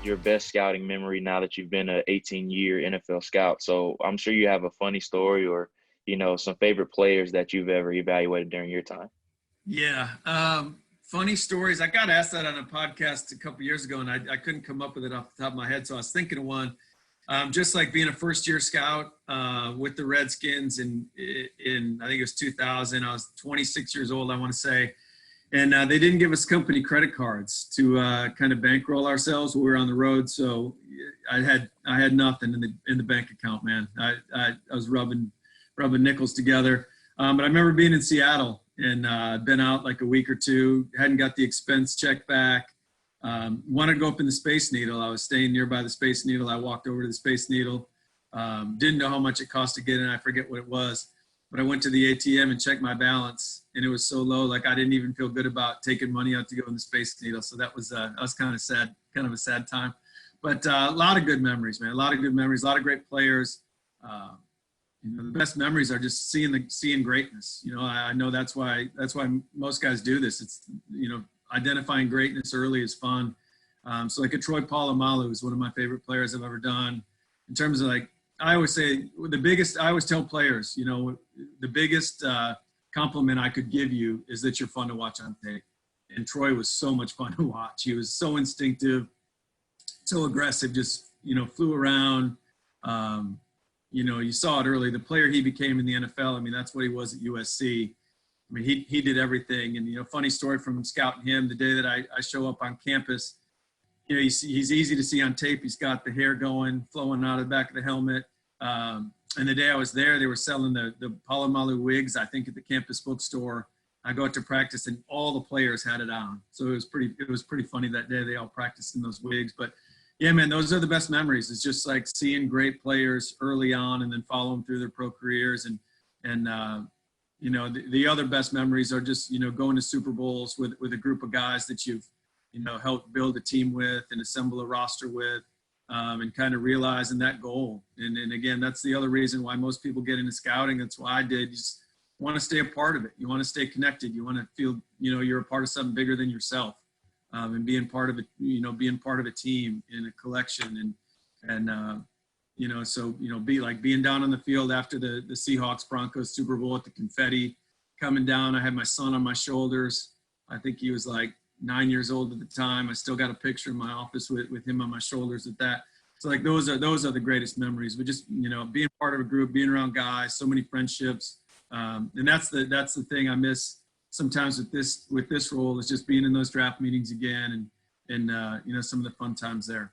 your best scouting memory now that you've been an 18-year NFL scout. So I'm sure you have a funny story or, some favorite players that you've ever evaluated during your time. Yeah. Funny stories. I got asked that on a podcast a couple years ago, and I couldn't come up with it off the top of my head. So I was thinking of one. Just like being a first-year scout with the Redskins in I think it was 2000. I was 26 years old, I want to say. And they didn't give us company credit cards to kind of bankroll ourselves when we were on the road. So I had nothing in the bank account, man. I was rubbing nickels together. But I remember being in Seattle and been out like a week or two, hadn't got the expense check back. Wanted to go up in the Space Needle. I was staying nearby the Space Needle. I walked over to the Space Needle. Didn't know how much it cost to get in. I forget what it was. But I went to the ATM and checked my balance, and it was so low, like I didn't even feel good about taking money out to go in the Space Needle. So that was kind of sad, kind of a sad time. But a lot of good memories, man. A lot of good memories, a lot of great players. The best memories are just seeing greatness. I know that's why most guys do this. It's identifying greatness early is fun. So like a Troy Polamalu is one of my favorite players I've ever done. In terms of like, I always say I always tell players, the biggest compliment I could give you is that you're fun to watch on tape. And Troy was so much fun to watch. He was so instinctive, so aggressive, just, flew around. You saw it early. The player he became in the NFL, I mean, that's what he was at USC. I mean, he did everything. And, funny story from scouting him, the day that I show up on campus, he's easy to see on tape. He's got the hair going, flowing out of the back of the helmet. And the day I was there, they were selling the Polamalu wigs, I think, at the campus bookstore. I go out to practice, and all the players had it on. So it was pretty funny that day. They all practiced in those wigs. But, yeah, man, those are the best memories. It's just like seeing great players early on and then follow them through their pro careers. And the other best memories are just, going to Super Bowls with a group of guys that you've, helped build a team with and assemble a roster with, and kind of realizing that goal. And again, that's the other reason why most people get into scouting. That's why I did. You just want to stay a part of it. You want to stay connected. You want to feel, you're a part of something bigger than yourself, and being part of it, being part of a team in a collection being down on the field after the Seahawks Broncos Super Bowl at the confetti coming down. I had my son on my shoulders. I think he was like 9 years old at the time. I still got a picture in my office with him on my shoulders at that. So like those are the greatest memories. But just being part of a group, being around guys, so many friendships, and that's the thing I miss sometimes with this role is just being in those draft meetings again and some of the fun times there.